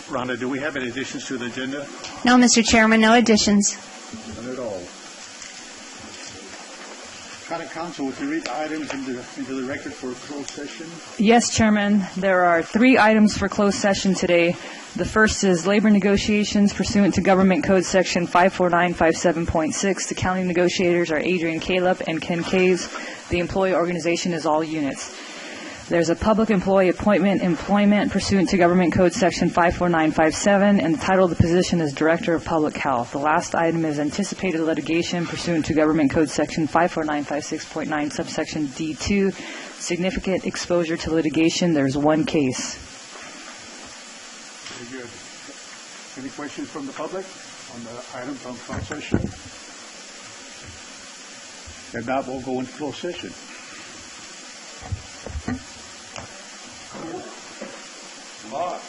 Rhonda, do we have any additions to the agenda? No, Mr. Chairman, no additions. None at all. County Counsel, would you read the items into the record for closed session? Yes, Chairman. There are 3 items for closed session today. The first is labor negotiations pursuant to Government Code Section 54957.6. The county negotiators are Adrian Caleb and Ken Kays. The employee organization is all units. There's a public employee employment pursuant to Government Code Section 54957, and the title of the position is Director of Public Health. The last item is anticipated litigation pursuant to Government Code Section 54956.9, subsection D2, significant exposure to litigation. There's 1 case. Very good. Any questions from the public on the items on closed session? If not, we'll go into closed session. Mark.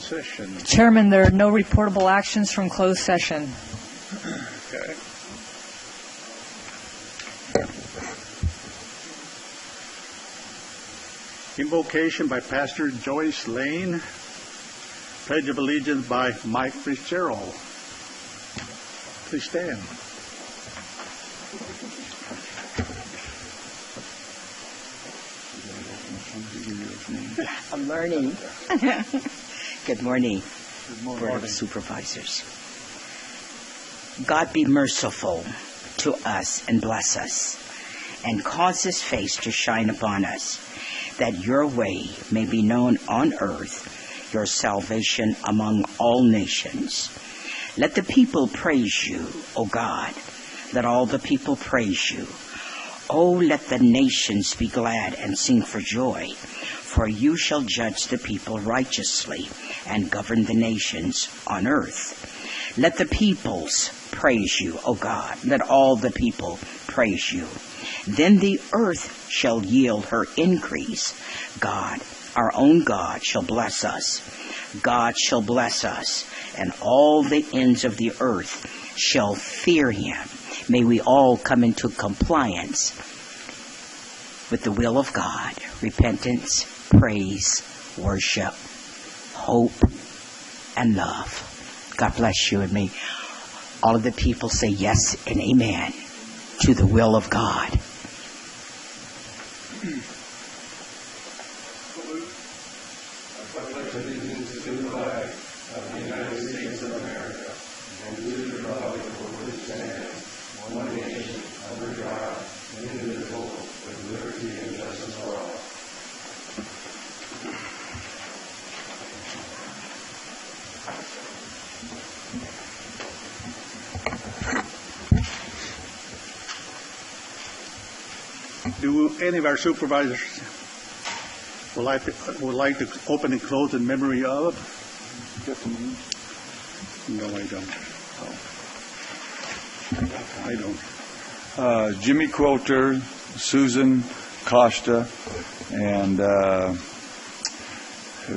session. Chairman, there are no reportable actions from closed session. Okay. Invocation by Pastor Joyce Lane. Pledge of Allegiance by Mike Fitzgerald. Please stand. I'm learning. Good morning, Good morning. Board of Supervisors. God be merciful to us and bless us, and cause his face to shine upon us, that your way may be known on earth, your salvation among all nations. Let the people praise you, O God. Let all the people praise you. Oh, let the nations be glad and sing for joy, for you shall judge the people righteously and govern the nations on earth. Let the peoples praise you, O God. Let all the people praise you. Then the earth shall yield her increase. God, our own God, shall bless us. God shall bless us, and all the ends of the earth shall fear him. May we all come into compliance with the will of God. Repentance, praise, worship, hope, and love. God bless you, and may all of the people say yes and amen to the will of God. Do any of our supervisors would like to open and close in memory of? No, I don't. I don't. Jimmy Quilter, Susan Costa, and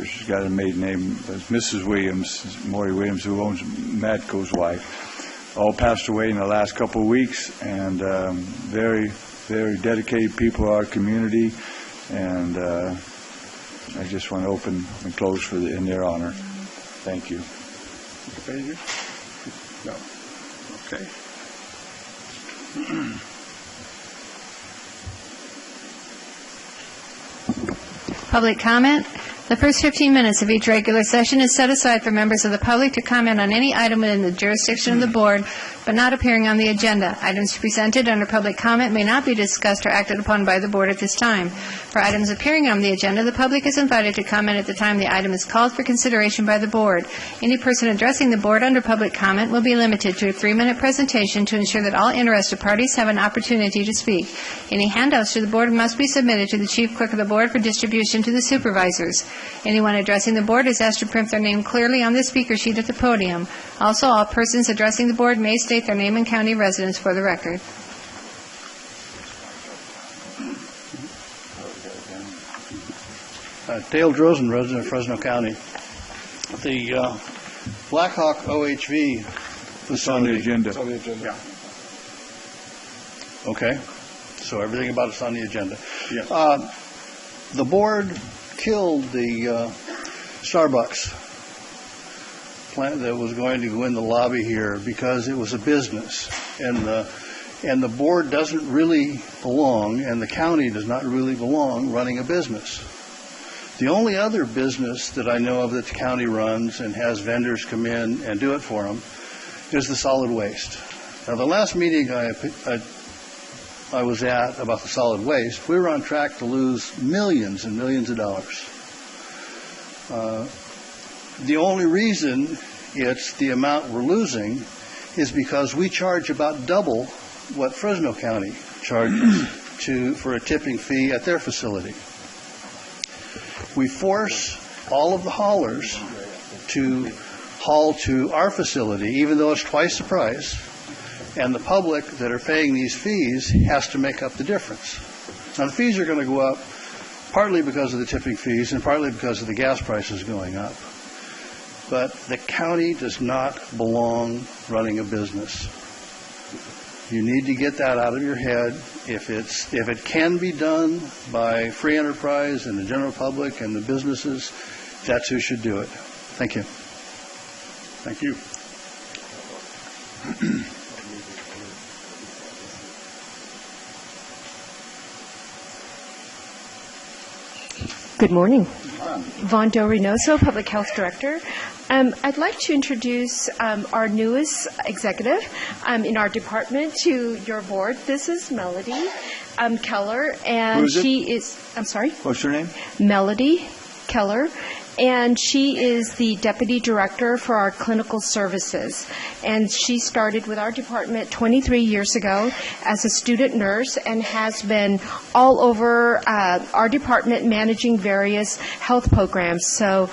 she's got a maiden name, Mrs. Williams, Maury Williams, who owns Matco's wife, all passed away in the last couple of weeks, and very dedicated people to our community, and I just want to open and close in their honor. Thank you. No. Okay. Public comment. The first 15 minutes of each regular session is set aside for members of the public to comment on any item within the jurisdiction of the board, but not appearing on the agenda. Items presented under public comment may not be discussed or acted upon by the board at this time. For items appearing on the agenda, the public is invited to comment at the time the item is called for consideration by the board. Any person addressing the board under public comment will be limited to a 3-minute presentation to ensure that all interested parties have an opportunity to speak. Any handouts to the board must be submitted to the chief clerk of the board for distribution to the supervisors. Anyone addressing the board is asked to print their name clearly on the speaker sheet at the podium. Also, all persons addressing the board may state their name and county residence for the record. Dale Drozen, resident of Fresno County. The Blackhawk OHV It's on the agenda. Yeah. Okay, so everything about it's on the agenda. Yes. The board killed the Starbucks plant that was going to go in the lobby here because it was a business, and the board doesn't really belong, and the county does not really belong running a business. The only other business that I know of that the county runs and has vendors come in and do it for them is the solid waste. Now, the last meeting I was at about the solid waste, we were on track to lose millions and millions of dollars. The only reason it's the amount we're losing is because we charge about double what Fresno County charges for a tipping fee at their facility. We force all of the haulers to haul to our facility, even though it's twice the price, and the public that are paying these fees has to make up the difference. Now, the fees are going to go up partly because of the tipping fees and partly because of the gas prices going up. but the county does not belong running a business. You need to get that out of your head. If it can be done by free enterprise and the general public and the businesses, that's who should do it. Thank you. Thank you. Good morning. Vaughn Doe Reynoso, Public Health Director. I'd like to introduce our newest executive in our department to your board. This is Melody Keller, and Who is it? she is, I'm sorry? What's your name? Melody Keller, and she is the Deputy Director for our clinical services. And she started with our department 23 years ago as a student nurse and has been all over our department managing various health programs. So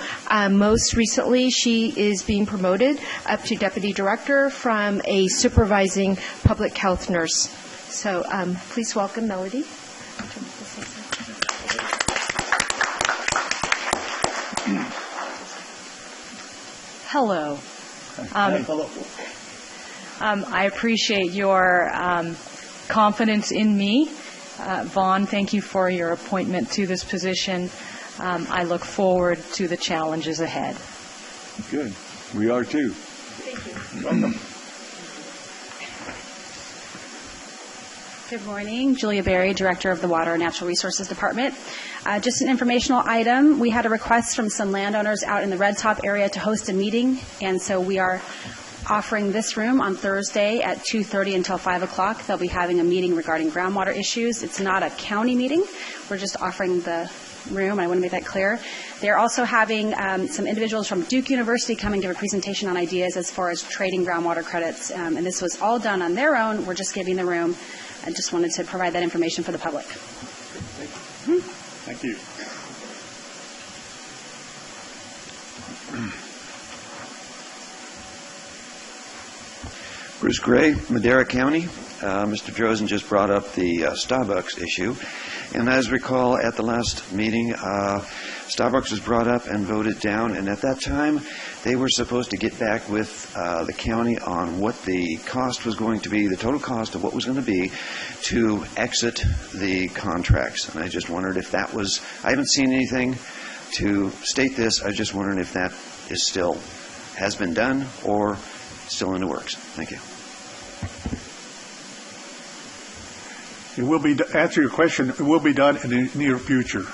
most recently, she is being promoted up to Deputy Director from a supervising public health nurse. So please welcome Melody. Hello. Hello. I appreciate your confidence in me. Vaughn, thank you for your appointment to this position. I look forward to the challenges ahead. Good. We are too. Thank you. Welcome. Good morning. Julia Berry, Director of the Water and Natural Resources Department. Just an informational item. We had a request from some landowners out in the Red Top area to host a meeting, and so we are offering this room on Thursday at 2:30 until 5 o'clock. They'll be having a meeting regarding groundwater issues. It's not a county meeting. We're just offering the room. I want to make that clear. They're also having some individuals from Duke University coming to give a presentation on ideas as far as trading groundwater credits, and this was all done on their own. We're just giving the room. I just wanted to provide that information for the public. Thank you. Bruce Gray, Madera County. Mr. Drozen just brought up the Starbucks issue. And as recall, at the last meeting, Starbucks was brought up and voted down. And at that time, they were supposed to get back with the county on what the cost was going to be, the total cost of what was going to be to exit the contracts. And I just wondered if that was, I haven't seen anything to state this. I was just wondering if that is still, has been done or still in the works. Thank you. It will be, to answer your question, it will be done in the near future.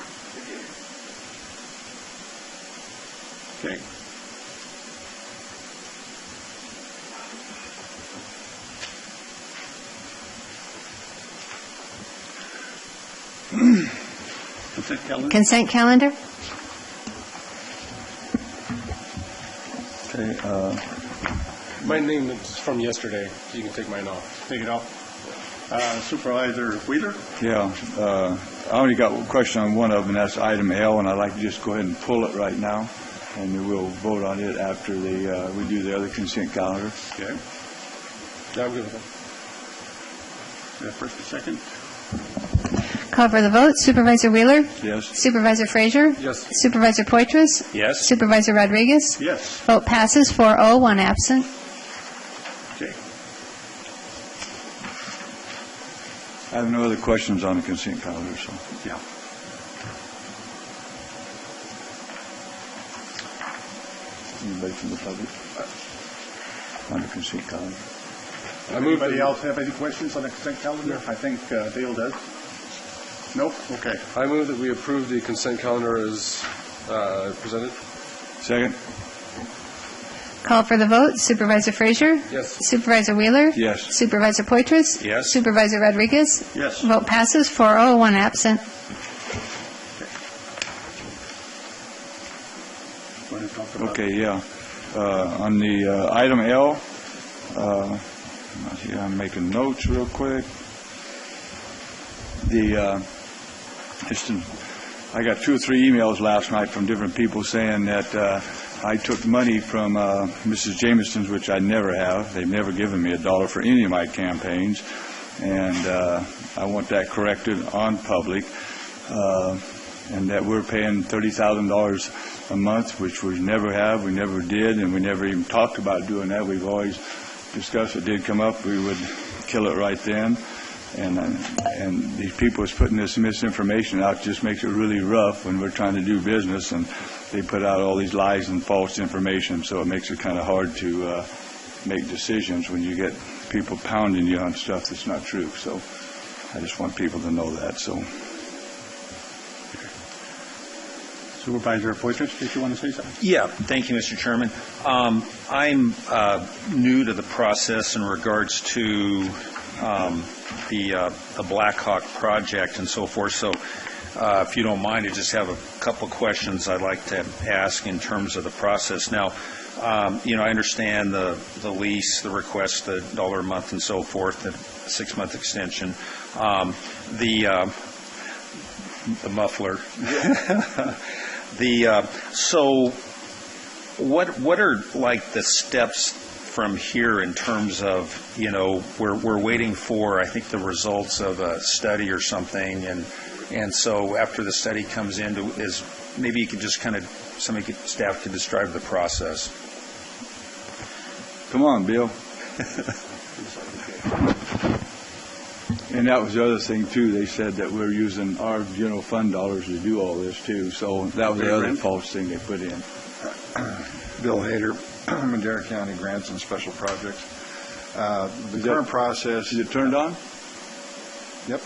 Okay. Consent calendar. Consent calendar? Okay. My name is from yesterday. So you can take mine off. Take it off. Supervisor Wheeler? Yeah. I only got a question on one of them, and that's item L, and I'd like to just go ahead and pull it right now, and then we'll vote on it after we do the other consent calendar. Okay. Yeah, I'm good with that. First and second. Call for the vote. Supervisor Wheeler? Yes. Supervisor Frazier? Yes. Supervisor Poitras? Yes. Supervisor Rodriguez? Yes. Vote passes 4-0, one absent. Okay. I have no other questions on the consent calendar, so. Yeah. Anybody from the public on the consent calendar? Anybody else have any questions on the consent calendar? I think Dale does. Nope? Okay. I move that we approve the consent calendar as presented. Second? Call for the vote. Supervisor Frazier? Yes. Supervisor Wheeler? Yes. Supervisor Poitras? Yes. Supervisor Rodriguez? Yes. Vote passes 4-0, one absent. Go ahead and talk about Okay, yeah. On the item L, I'm making notes real quick. I got 2 or 3 emails last night from different people saying that I took money from Mrs. Jameson's, which I never have. They've never given me $1 for any of my campaigns, and I want that corrected on public. and that we're paying $30,000 a month, which we never have, we never did, and we never even talked about doing that. We've always discussed it did come up, we would kill it right then. And these people is putting this misinformation out just makes it really rough when we're trying to do business, and they put out all these lies and false information, so it makes it kind of hard to make decisions when you get people pounding you on stuff that's not true. So I just want people to know that. So Supervisor Poitras, did you want to say something? Yeah, thank you, Mr. Chairman. I'm new to the process in regards to the Blackhawk project and so forth. So if you don't mind, I just have a couple of questions I'd like to ask in terms of the process. Now, I understand the lease, the request, the $1 a month and so forth, the 6-month extension, the muffler. So what are like the steps from here in terms of, we're waiting for, I think, the results of a study or something, and so after the study comes in, maybe you could just staff could describe the process. Come on, Bill. And that was the other thing, too. They said that we're using our general fund dollars to do all this, too. So that was the other false thing they put in. Bill Hader, Madera County Grants and Special Projects. The current process... Is it turned on? Yep.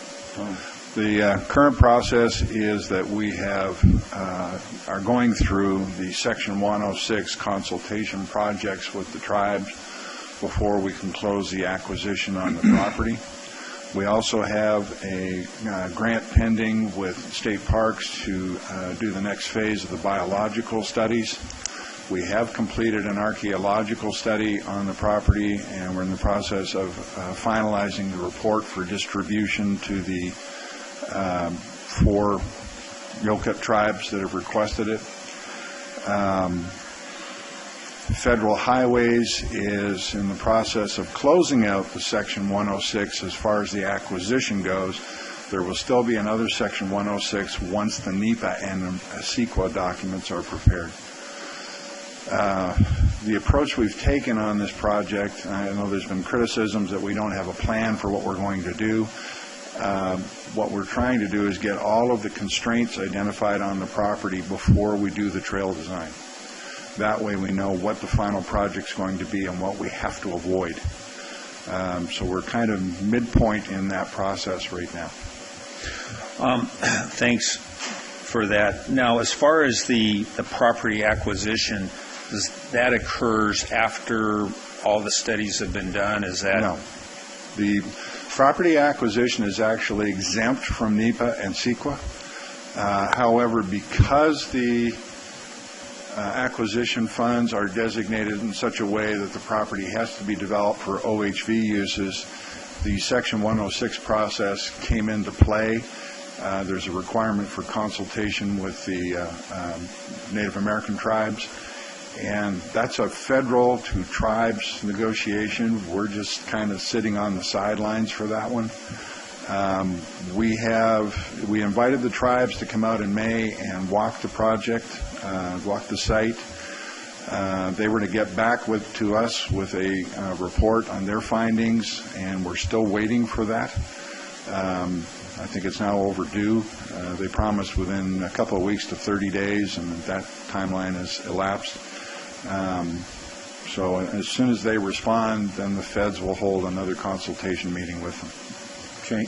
The current process is that we are going through the Section 106 consultation projects with the tribes before we can close the acquisition on the property. We also have a grant pending with State Parks to do the next phase of the biological studies. We have completed an archaeological study on the property, and we're in the process of finalizing the report for distribution to the 4 Yokup tribes that have requested it. Federal Highways is in the process of closing out the Section 106 as far as the acquisition goes. There will still be another Section 106 once the NEPA and the CEQA documents are prepared. The approach we've taken on this project, I know there's been criticisms that we don't have a plan for what we're going to do. What we're trying to do is get all of the constraints identified on the property before we do the trail design. That way we know what the final project's going to be and what we have to avoid. So we're kind of midpoint in that process right now. Thanks for that. Now, as far as the property acquisition, that occurs after all the studies have been done? Is that... No. The property acquisition is actually exempt from NEPA and CEQA. However, because the acquisition funds are designated in such a way that the property has to be developed for OHV uses, the Section 106 process came into play. There's a requirement for consultation with the Native American tribes, and that's a federal to tribes negotiation. We're just kind of sitting on the sidelines for that one. We invited the tribes to come out in May and walk the project, walk the site. They were to get back to us with a report on their findings, and we're still waiting for that. I think it's now overdue. They promised within a couple of weeks to 30 days, and that timeline has elapsed. So as soon as they respond, then the feds will hold another consultation meeting with them. Okay.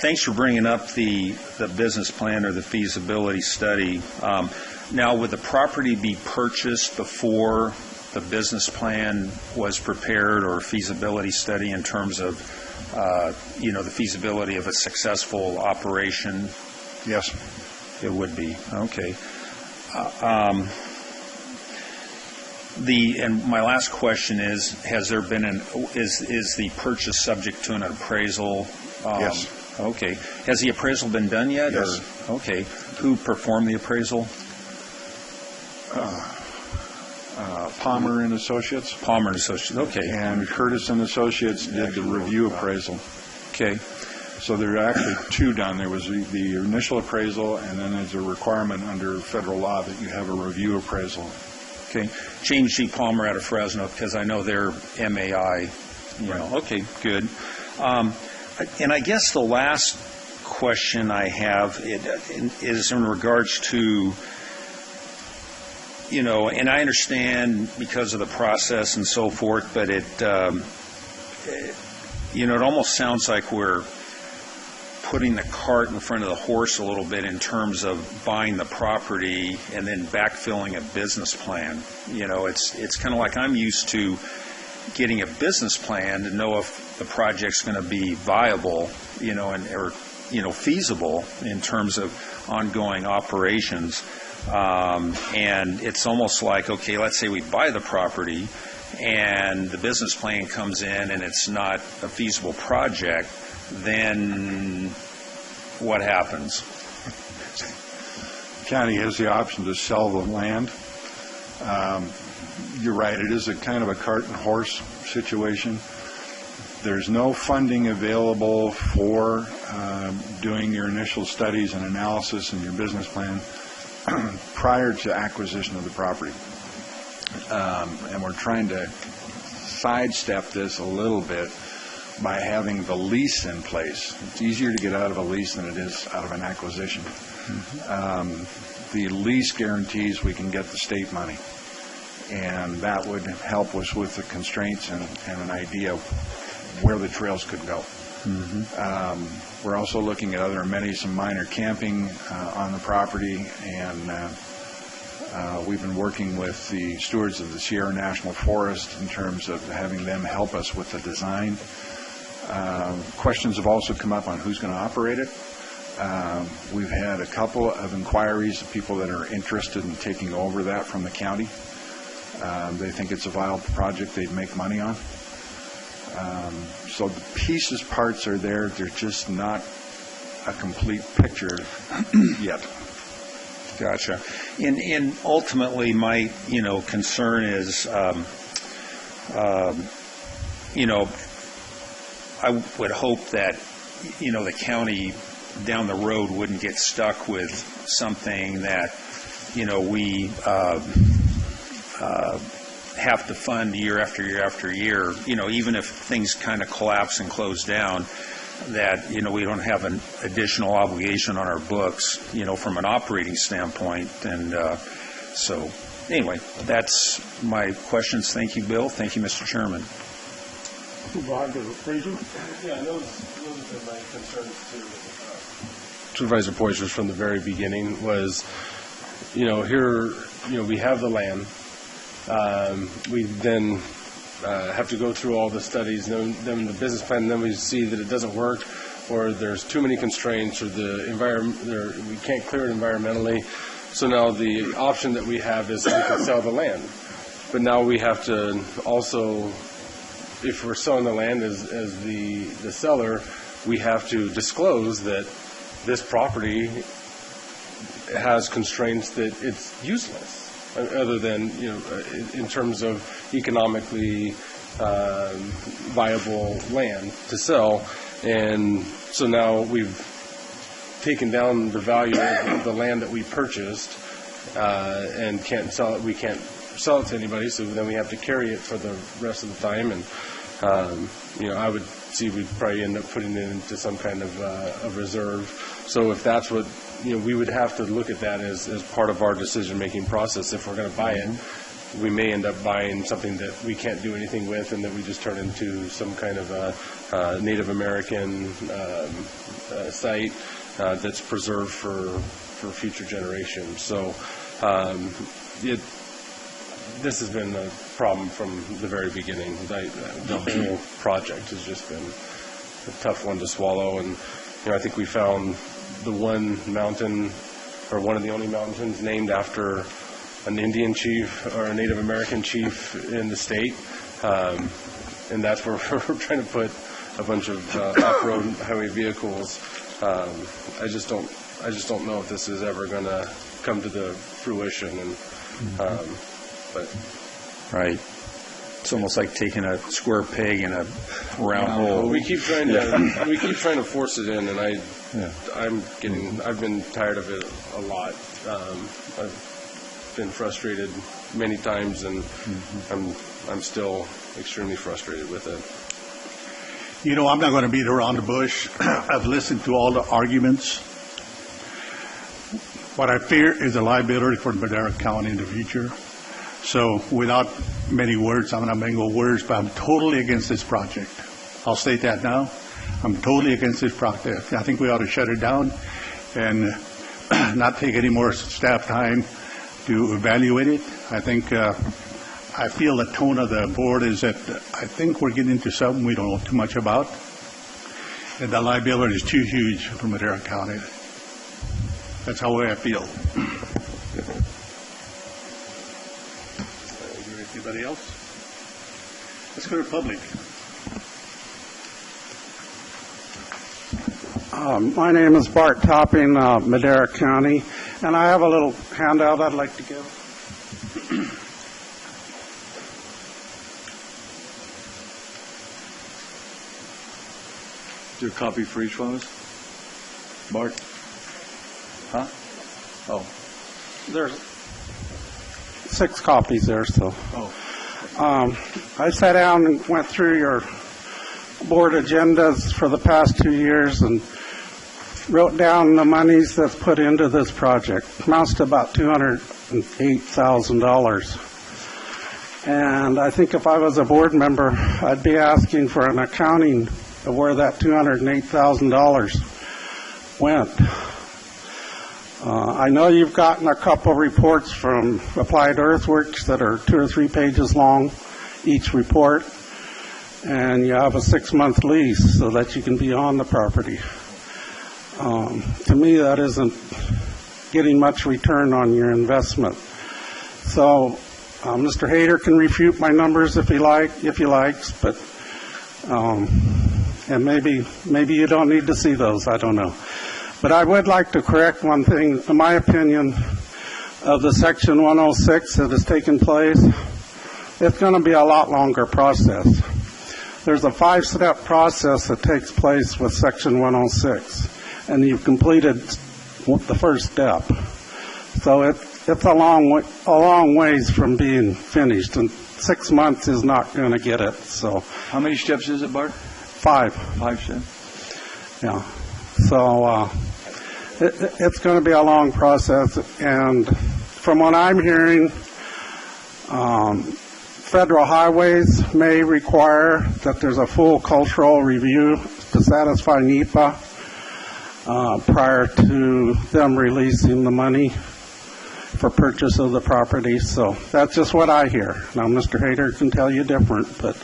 Thanks for bringing up the business plan or the feasibility study. Now, would the property be purchased before the business plan was prepared, or a feasibility study in terms of, the feasibility of a successful operation? Yes. It would be. Okay. And my last question is: has there been is the purchase subject to an appraisal? Yes. Okay. Has the appraisal been done yet? Yes. Or, okay. Who performed the appraisal? Palmer and Associates. Palmer and Associates. Okay. And Curtis and Associates did the review appraisal. Okay. So there are actually two done. There was the initial appraisal, and then there's a requirement under federal law that you have a review appraisal. Okay. James G. Palmer out of Fresno, because I know they're MAI. Right. Okay, good. And I guess the last question I have is in regards to, and I understand because of the process and so forth, but it almost sounds like we're putting the cart in front of the horse a little bit in terms of buying the property and then backfilling a business plan. It's kind of like I'm used to getting a business plan to know if the project's going to be viable, or feasible in terms of ongoing operations. And it's almost like, okay, let's say we buy the property and the business plan comes in and it's not a feasible project, then what happens? County has the option to sell the land. You're right, it is a kind of a cart and horse situation. There's no funding available for doing your initial studies and analysis and your business plan prior to acquisition of the property. And we're trying to sidestep this a little bit by having the lease in place. It's easier to get out of a lease than it is out of an acquisition. The lease guarantees we can get the state money, and that would help us with the constraints and an idea of where the trails could go. We're also looking at other amenities, some minor camping on the property, and we've been working with the stewards of the Sierra National Forest in terms of having them help us with the design. Questions have also come up on who's going to operate it. We've had a couple of inquiries of people that are interested in taking over that from the county. They think it's a viable project they'd make money on. So the pieces, parts are there. They're just not a complete picture yet. Gotcha. And ultimately, my concern is, I would hope that the county down the road wouldn't get stuck with something that we have to fund year after year after year. Even if things kind of collapse and close down, that we don't have an additional obligation on our books, from an operating standpoint. And so, anyway, that's my questions. Thank you, Bill. Thank you, Mr. Chairman. Move on to appraisal. Yeah, those have been my concerns too. Supervisor Poitras from the very beginning was, here, we have the land. We then have to go through all the studies, then the business plan, and then we see that it doesn't work, or there's too many constraints, or we can't clear it environmentally. So now the option that we have is we can sell the land. But now we have to also, if we're selling the land as the seller, we have to disclose that this property has constraints that it's useless, other than, in terms of economically viable land to sell. And so now we've taken down the value of the land that we purchased and can't sell it. We can't sell it to anybody, so then we have to carry it for the rest of the time. And I would see we'd probably end up putting it into some kind of reserve. So if that's what, we would have to look at that as part of our decision-making process. If we're going to buy it, we may end up buying something that we can't do anything with, and that we just turn into some kind of a Native American site that's preserved for future generations. So this has been a problem from the very beginning. The whole project has just been a tough one to swallow. And I think we found the one mountain, or one of the only mountains, named after an Indian chief or a Native American chief in the state, and that's where we're trying to put a bunch of off-road highway vehicles. I just don't know if this is ever going to come to the fruition. And but right. It's almost like taking a square peg in a round hole. We keep trying to force it in, and I've been tired of it a lot. I've been frustrated many times, and I'm still extremely frustrated with it. You know, I'm not going to beat around the bush. I've listened to all the arguments. What I fear is a liability for Madera County in the future. So without many words, I'm not mingle words, but I'm totally against this project. I'll state that now. I'm totally against this project. I think we ought to shut it down and not take any more staff time to evaluate it. I think I feel the tone of the board is that I think we're getting into something we don't know too much about, and the liability is too huge for Madera County. That's how I feel. Anybody else? Let's go to public. My name is Bart Topping, Madera County, and I have a little handout I'd like to give. Is there a copy for each one of us? Bart? Huh? Oh. There's 6 copies there, so. Oh. I sat down and went through your board agendas for the past 2 years and wrote down the monies that's put into this project. It amounts to about $208,000. And I think if I was a board member, I'd be asking for an accounting of where that $208,000 went. I know you've gotten a couple reports from Applied Earthworks that are 2 or 3 pages long, each report, and you have a 6-month lease so that you can be on the property. To me, that isn't getting much return on your investment. So Mr. Hayter can refute my numbers if he likes, but and maybe you don't need to see those. I don't know. But I would like to correct one thing. In my opinion, of the Section 106 that has taken place, it's going to be a lot longer process. There's a 5-step process that takes place with Section 106, and you've completed the first step. So it's a long ways from being finished, and 6 months is not going to get it. So how many steps is it, Bart? 5. 5 steps. Yeah. So it's going to be a long process, and from what I'm hearing, federal highways may require that there's a full cultural review to satisfy NEPA prior to them releasing the money for purchase of the property. So that's just what I hear. Now, Mr. Hayter can tell you different, but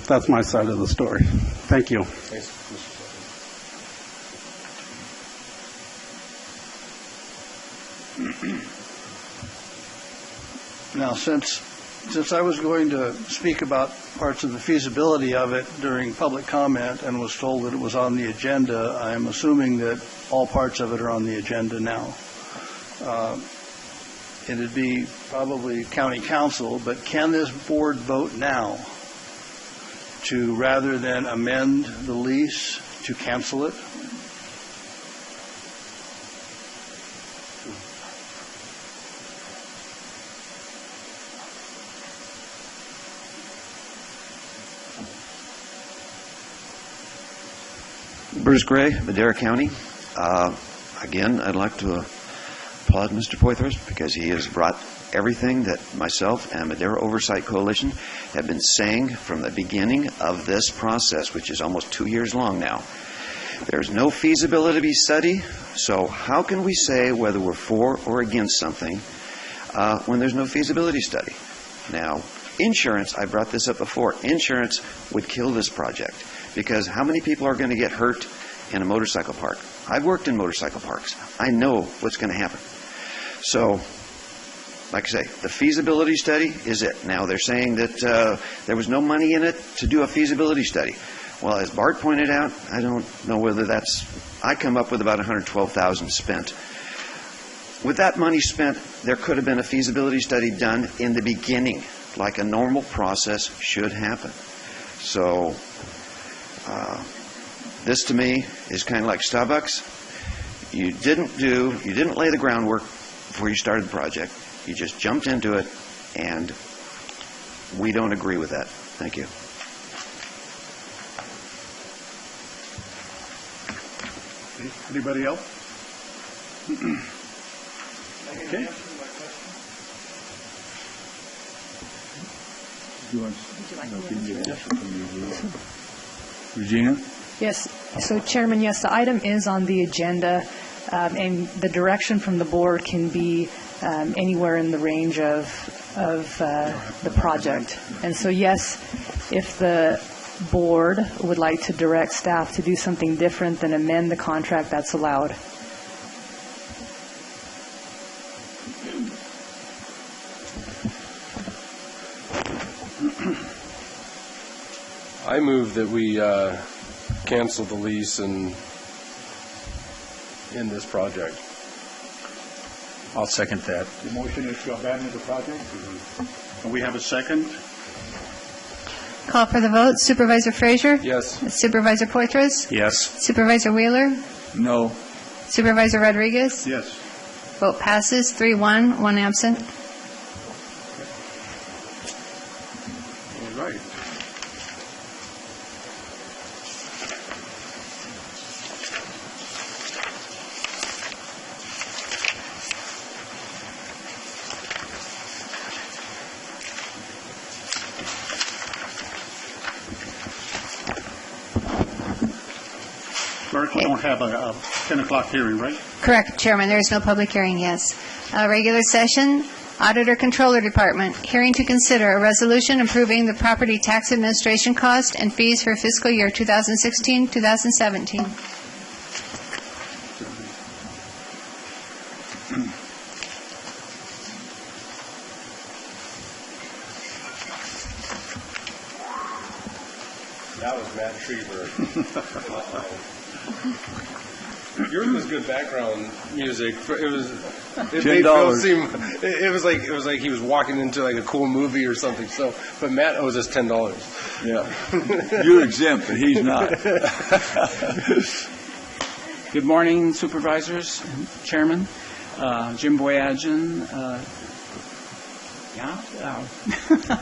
that's my side of the story. Thank you. Thanks. Now, since I was going to speak about parts of the feasibility of it during public comment and was told that it was on the agenda, I'm assuming that all parts of it are on the agenda now. It'd be probably county council, but can this board vote now to, rather than amend the lease, to cancel it? Bruce Gray, Madera County. Again, I'd like to applaud Mr. Poythress because he has brought everything that myself and Madera Oversight Coalition have been saying from the beginning of this process, which is almost 2 years long now. There's no feasibility study, so how can we say whether we're for or against something when there's no feasibility study? Now, insurance, I brought this up before, insurance would kill this project because how many people are going to get hurt in a motorcycle park? I've worked in motorcycle parks. I know what's going to happen. So, like I say, the feasibility study is it. Now, they're saying that there was no money in it to do a feasibility study. Well, as Bart pointed out, I don't know whether that's, I come up with about $112,000 spent. With that money spent, there could have been a feasibility study done in the beginning. like a normal process should happen. So this to me is kind of like Starbucks. You didn't lay the groundwork before you started the project. You just jumped into it, and we don't agree with that. Thank you. Anybody else? Okay. Regina? Yes. So, Chairman, yes, the item is on the agenda, and the direction from the board can be anywhere in the range of the project. And so, yes, if the board would like to direct staff to do something different than amend the contract, that's allowed. I move that we cancel the lease and end this project. I'll second that. The motion is to abandon the project. And we have a second. Call for the vote. Supervisor Frazier? Yes. Supervisor Poitras? Yes. Supervisor Wheeler? No. Supervisor Rodriguez? Yes. Vote passes 3-1, one absent. All right. Clerk, we don't have a 10 o'clock hearing, right? Correct, Chairman. There is no public hearing, yes. Regular session, Auditor Controller Department, hearing to consider a resolution approving the property tax administration cost and fees for fiscal year 2016-2017. That was Matt Schreiber. Yours was good background music. It made Phil seem. It was like he was walking into like a cool movie or something. So, but Matt owes us $10. Yeah. You're exempt, but he's not. Good morning, supervisors, chairman, Jim Boyajian.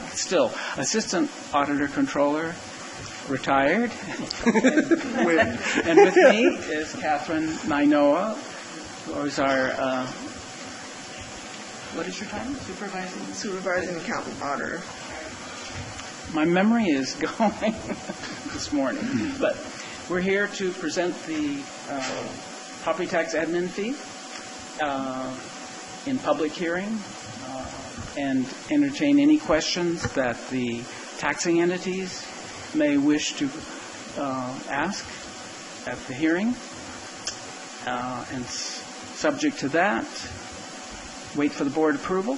Still assistant auditor controller. Retired. And with me is Catherine Nainoa, who is our, what is your title? Supervising accountant auditor. My memory is going this morning, but we're here to present the property tax admin fee in public hearing and entertain any questions that the taxing entities may wish to ask at the hearing. And subject to that, wait for the board approval.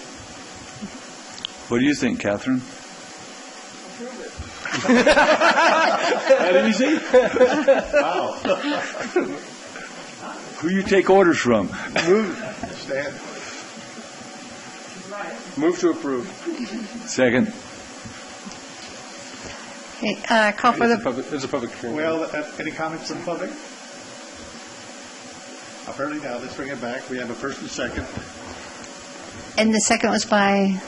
What do you think, Catherine? Approve it. How did you say? Wow. Who you take orders from? Stand. Move to approve. Second. Okay, call for the... There's a public hearing. Well, any comments from the public? Apparently now, let's bring it back. We have a first and second. And the second was by...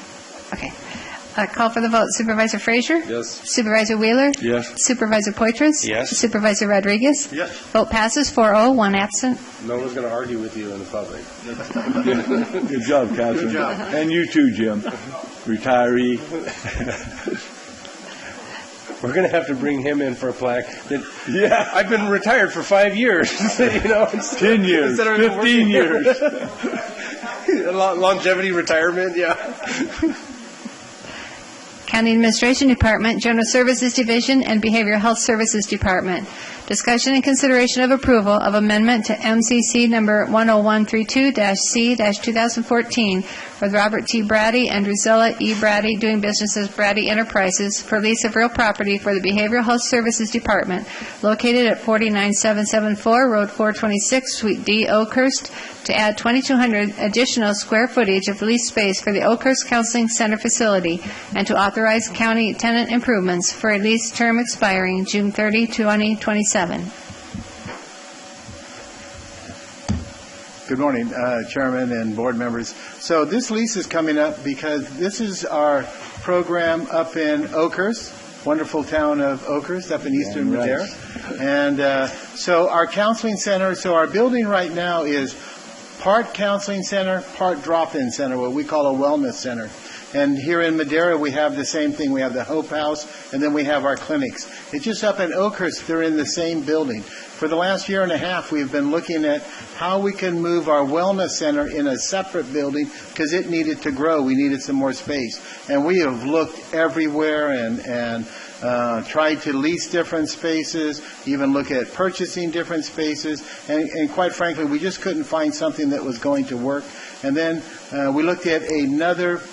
Okay. Call for the vote. Supervisor Frazier? Yes. Supervisor Wheeler? Yes. Supervisor Poitras? Yes. Supervisor Rodriguez? Yes. Vote passes 4-0, one absent. No one's going to argue with you in the public. Good job, Catherine. Good job. And you too, Jim. Retiree. We're going to have to bring him in for a plaque. Yeah. I've been retired for 5 years. 10 years. 15 years. Longevity retirement, yeah. County Administration Department, General Services Division, and Behavioral Health Services Department. Discussion and consideration of approval of amendment to MCC number 10132-C-2014 with Robert T. Brady and Drusilla E. Brady doing business as Brady Enterprises for lease of real property for the Behavioral Health Services Department located at 49774 Road 426, Suite D, Oakhurst, to add 2,200 additional square footage of leased space for the Oakhurst Counseling Center facility and to authorize county tenant improvements for a lease term expiring June 30, 2027. Good morning, Chairman and board members. So this lease is coming up because this is our program up in Oakhurst, wonderful town of Oakhurst up in eastern Madera. And so our counseling center, so our building right now is part counseling center, part drop-in center, what we call a wellness center. And here in Madera, we have the same thing. We have the Hope House, and then we have our clinics. It's just up in Oakhurst, they're in the same building. For the last year and a half, we've been looking at how we can move our wellness center in a separate building because it needed to grow. We needed some more space. And we have looked everywhere and tried to lease different spaces, even look at purchasing different spaces. And quite frankly, we just couldn't find something that was going to work. And then we looked at another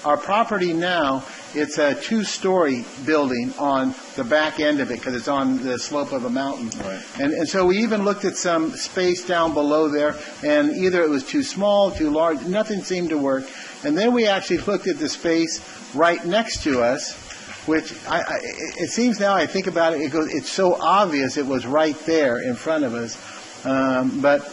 our property now, it's a two-story building on the back end of it because it's on the slope of a mountain. Right. And so we even looked at some space down below there, and either it was too small, too large, nothing seemed to work. And then we actually looked at the space right next to us, which it seems now I think about it, it's so obvious it was right there in front of us. But,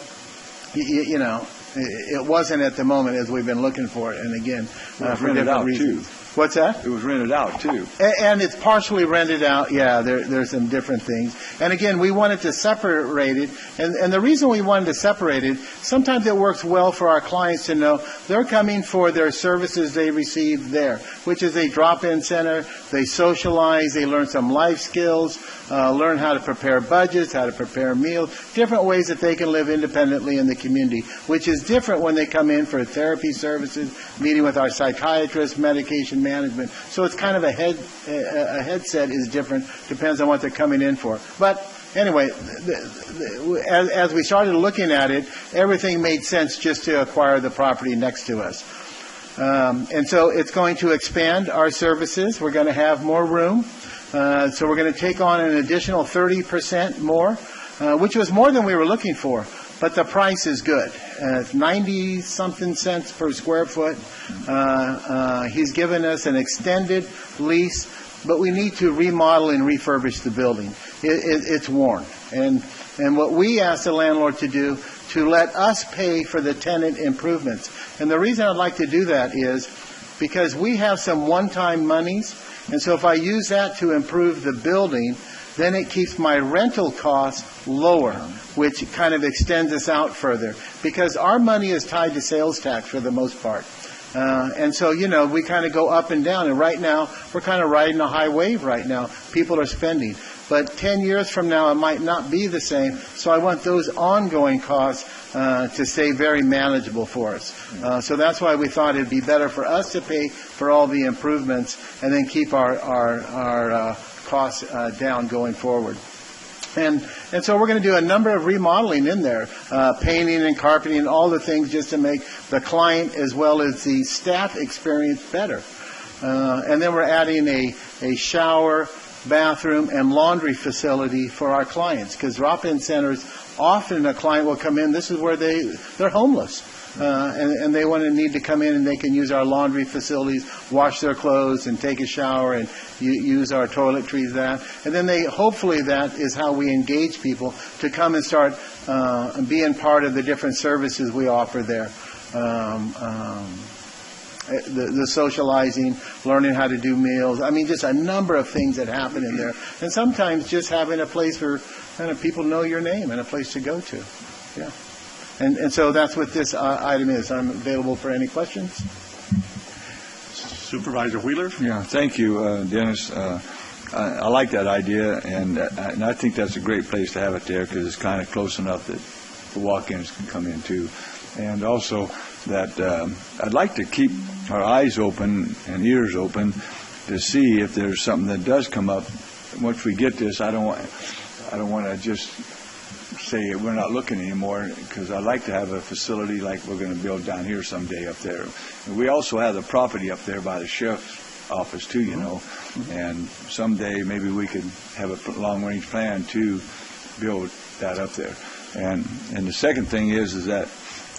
you know, it wasn't at the moment as we've been looking for it, and again, for different reasons. Too. What's that? It was rented out, too. And it's partially rented out. Yeah, there's some different things. And again, we wanted to separate it. And the reason we wanted to separate it, sometimes it works well for our clients to know they're coming for their services they receive there, which is a drop-in center. They socialize. They learn some life skills, learn how to prepare budgets, how to prepare meals, different ways that they can live independently in the community, which is different when they come in for therapy services, meeting with our psychiatrist, medication management. So it's kind of a headset is different, depends on what they're coming in for. But anyway, as we started looking at it, everything made sense just to acquire the property next to us. And so it's going to expand our services. We're going to have more room. So we're going to take on an additional 30% more, which was more than we were looking for. But the price is good. It's 90-something cents per square foot. He's given us an extended lease, but we need to remodel and refurbish the building. It's worn. And what we asked the landlord to do, to let us pay for the tenant improvements. And the reason I'd like to do that is because we have some one-time monies, and so if I use that to improve the building, then it keeps my rental costs lower, which kind of extends us out further. Because our money is tied to sales tax for the most part. And so, you know, we kind of go up and down. And right now, we're kind of riding a high wave right now. People are spending. But 10 years from now, it might not be the same. So I want those ongoing costs to stay very manageable for us. So that's why we thought it'd be better for us to pay for all the improvements and then keep our costs down going forward. And so we're going to do a number of remodeling in there, painting and carpeting, all the things just to make the client as well as the staff experience better. And then we're adding a shower, bathroom, and laundry facility for our clients because drop-in centers, often a client will come in, this is where they're homeless. And they need to come in and they can use our laundry facilities, wash their clothes and take a shower and use our toiletries that. And then hopefully that is how we engage people to come and start being part of the different services we offer there. The socializing, learning how to do meals. I mean, just a number of things that happen in there. And sometimes just having a place where kind of people know your name and a place to go to. Yeah. And so that's what this item is. I'm available for any questions. Supervisor Wheeler? Yeah, thank you, Dennis. I like that idea, and I think that's a great place to have it there because it's kind of close enough that the walk-ins can come in too. And also that I'd like to keep our eyes open and ears open to see if there's something that does come up once we get this, I don't want to just say we're not looking anymore, because I'd like to have a facility like we're going to build down here someday up there. And we also have the property up there by the sheriff's office too, you know, and someday maybe we could have a long-range plan to build that up there. And the second thing is that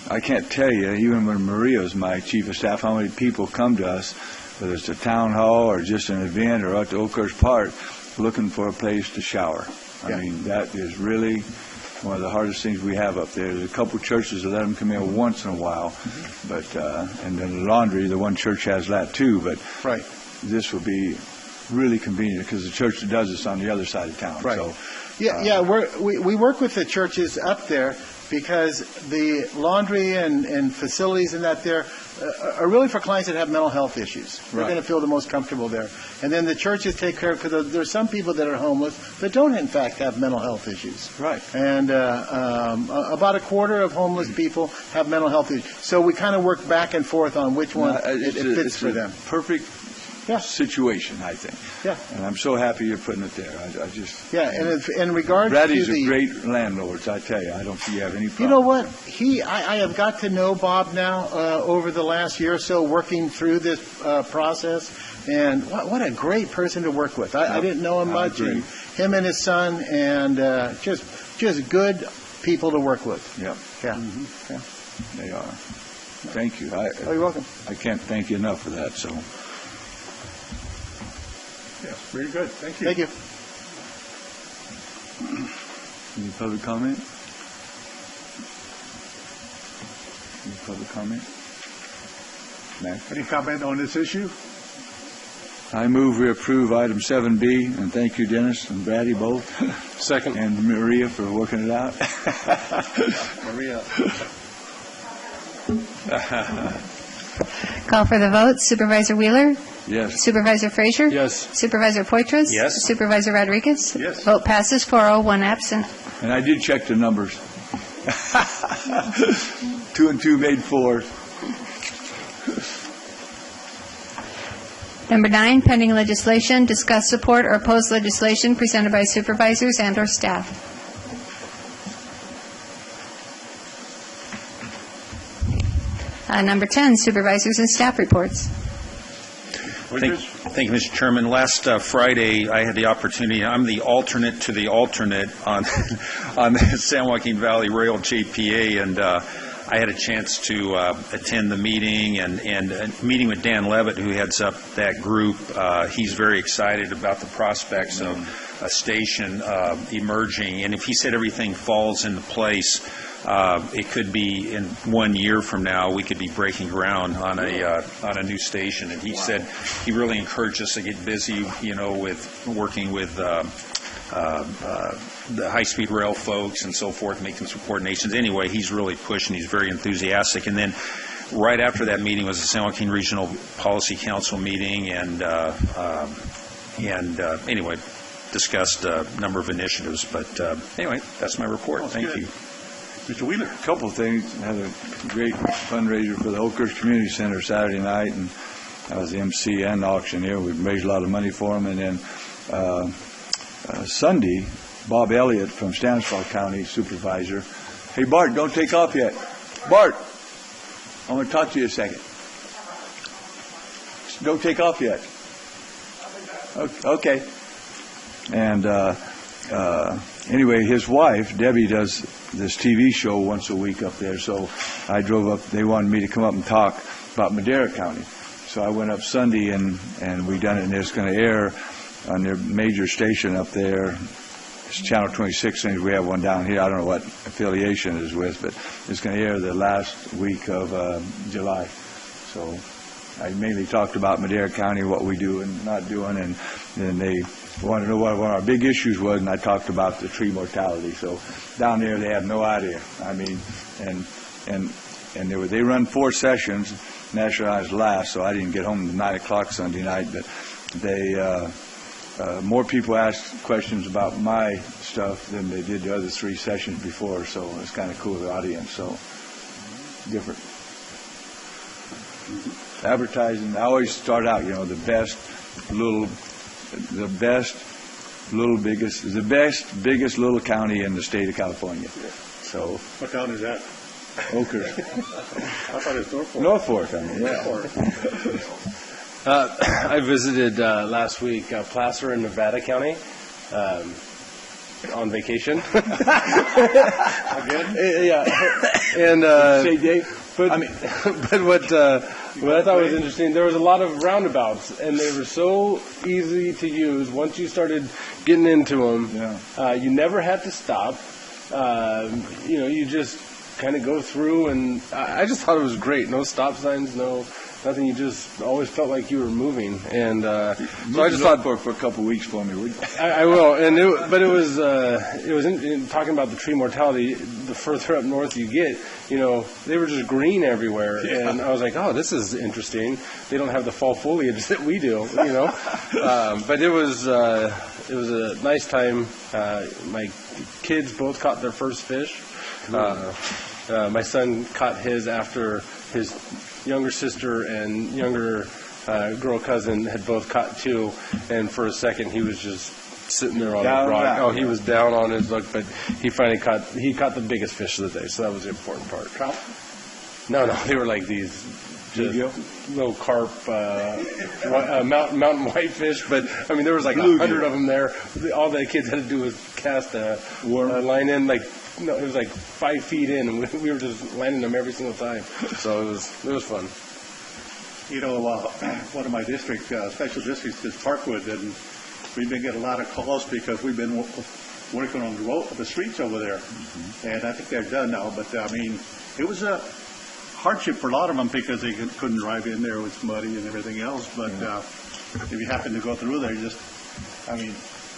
I can't tell you, even when Maria's my chief of staff, how many people come to us, whether it's a town hall or just an event or out to Oakhurst Park, looking for a place to shower. I mean, that is really one of the hardest things we have up there. There's a couple churches that let them come in once in a while, but and then the laundry, the one church has that too, but this will be really convenient because the church that does this on the other side of town. Right. So, we work with the churches up there because the laundry and facilities and that there are really for clients that have mental health issues. They're going to feel the most comfortable there. And then the churches take care of, because there's some people that are homeless that don't in fact have mental health issues. Right. And about a quarter of homeless people have mental health issues. So we kind of work back and forth on which one it fits for them. Perfect situation, I think. Yeah. And I'm so happy you're putting it there. I just... Yeah, and if, in regards Brady's to the... a great landlord, I tell you. I don't see you have any problem. You know what? I have got to know Bob now over the last year or so, working through this process, and what a great person to work with. I didn't know him much, and him and his son, and just good people to work with. Yep. Yeah. Mm-hmm. Yeah. They are. Thank you. You're welcome. I can't thank you enough for that, so... Yes, very good. Thank you. Thank you. Any public comment? Any public comment? Mac? Any comment on this issue? I move we approve item 7B, and thank you, Dennis and Brady, both. Second. And Maria for working it out. Maria. Call for the vote. Supervisor Wheeler? Yes. Supervisor Frazier? Yes. Supervisor Poitras? Yes. Supervisor Rodriguez? Yes. Vote passes 4-0, one absent. And I did check the numbers. 2 and 2 made 4. Number 9, pending legislation. Discuss, support, or oppose legislation presented by supervisors and/or staff. Number 10, supervisors and staff reports. Thank you, Mr. Chairman. Last Friday, I had the opportunity. I'm the alternate to the alternate on the San Joaquin Valley Rail JPA, and I had a chance to attend the meeting and meeting with Dan Levitt, who heads up that group. He's very excited about the prospects of a station emerging, and if he said everything falls into place, it could be in 1 year from now we could be breaking ground on a new station. And he said he really encouraged us to get busy, with working with the high-speed rail folks and so forth, making some coordinations. Anyway, he's really pushing. He's very enthusiastic. And then right after that meeting was the San Joaquin Regional Policy Council meeting, and anyway, discussed a number of initiatives. But anyway, that's my report. Thank you. Mr. Wheeler. A couple of things. I had a great fundraiser for the Oakhurst Community Center Saturday night, and I was the MC and the auctioneer. We raised a lot of money for them. And then Sunday, Bob Elliott from Stanislaus County, supervisor. Hey, Bart, don't take off yet. Bart, I want to talk to you a second. Don't take off yet. Okay. And anyway, his wife, Debbie, does this TV show once a week up there. So I drove up. They wanted me to come up and talk about Madera County. So I went up Sunday, and we done it, and it's going to air on their major station up there. It's Channel 26, and we have one down here. I don't know what affiliation it is with, but it's going to air the last week of July. So I mainly talked about Madera County, what we do and not doing, and then they wanted to know what one of our big issues was, and I talked about the tree mortality. So down there, they have no idea. I mean, and they run 4 sessions. Nationalized last, so I didn't get home at 9 o'clock Sunday night. But they more people asked questions about my stuff than they did the other 3 sessions before. So it's kind of cool, the audience. So different. Advertising. I always start out, the best It's the biggest little county in the state of California. So. What town is that? Oakhurst. I thought it was Norfolk. Norfolk, I mean, yeah. I visited last week Placer in Nevada County on vacation. Again? Yeah. And Say, Dave. but what I thought was interesting, there was a lot of roundabouts, and they were so easy to use. Once you started getting into them, you never had to stop. You just kind of go through, and I just thought it was great. No stop signs, nothing. You just always felt like you were moving, and so I just thought for a couple of weeks for me, would you? I will. And it was in talking about the tree mortality. The further up north you get, they were just green everywhere, and I was like, oh, this is interesting. They don't have the fall foliage that we do, But it was a nice time. My kids both caught their first fish. My son caught his after his younger sister and younger girl cousin had both caught two, and for a second he was just sitting there on the rock. Oh, he was down on his luck, but he finally caught the biggest fish of the day, so that was the important part. Trout? No, they were like these just little carp, mountain whitefish, but I mean there was like 100 of them there. All the kids had to do was cast a line in, it was like 5 feet in, and we were just landing them every single time. So it was fun. One of my district, special districts is Parkwood, and we've been getting a lot of calls because we've been working on the streets over there. Mm-hmm. And I think they're done now, but I mean, it was a hardship for a lot of them because they couldn't drive in there. It was muddy and everything else. But if you happen to go through there, the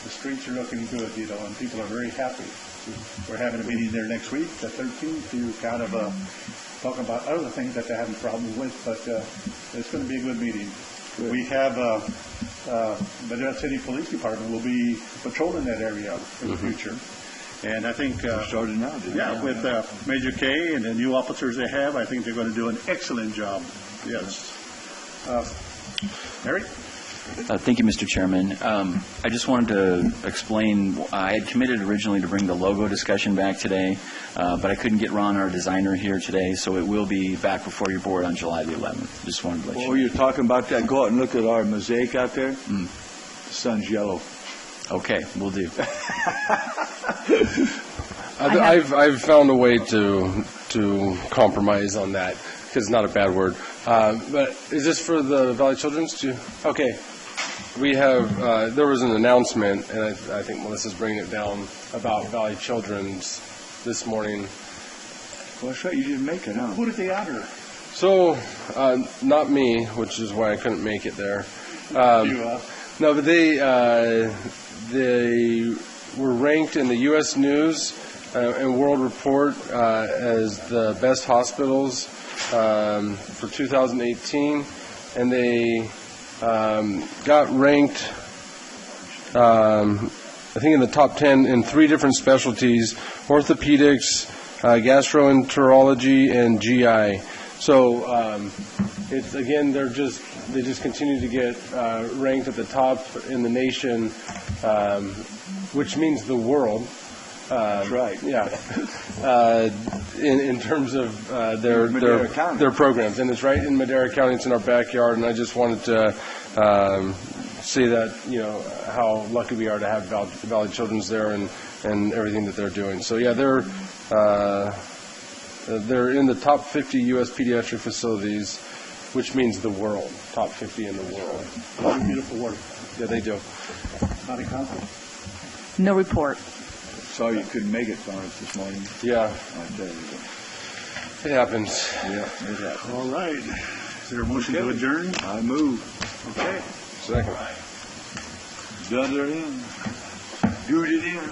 streets are looking good, and people are very happy. We're having a meeting there next week, the 13th, to kind of talk about other things that they're having problems with, but it's going to be a good meeting. Good. We have Madera City Police Department will be patrolling that area in the future. And I think started now, with Major K and the new officers they have, I think they're going to do an excellent job. Yes. Eric? Thank you, Mr. Chairman. I just wanted to explain, I had committed originally to bring the logo discussion back today, but I couldn't get Ron, our designer, here today, so it will be back before your board on July the 11th. Just wanted to let you know. You're talking about that. Go out and look at our mosaic out there. The sun's yellow. Okay, we'll do. I've found a way to compromise on that, because it's not a bad word. But is this for the Valley Children's too? Okay. We have, there was an announcement, and I think Melissa's bringing it down, about Valley Children's this morning. Well, that's right, you didn't make it, huh? Who did they honor? So, not me, which is why I couldn't make it there. No, but they were ranked in the U.S. News and World Report as the best hospitals for 2018, and they got ranked, I think, in the top 10 in 3 different specialties: orthopedics, gastroenterology, and GI. So it's again, they just continue to get ranked at the top in the nation, which means the world. That's right. Yeah. In terms of their programs, and it's right in Madera County. It's in our backyard, and I just wanted to say that how lucky we are to have Valley Children's there and everything that they're doing. So yeah, they're in the top 50 U.S. pediatric facilities, which means the world. Top 50 in the world. Beautiful work. Yeah, they do. Not a conflict. No report. Sorry you couldn't make it, Lawrence, this morning. Yeah. I'll tell you. It happens. Yeah, it happens. All right. Is there a motion to adjourn? I move. Okay. Second. Done it in. Do it in.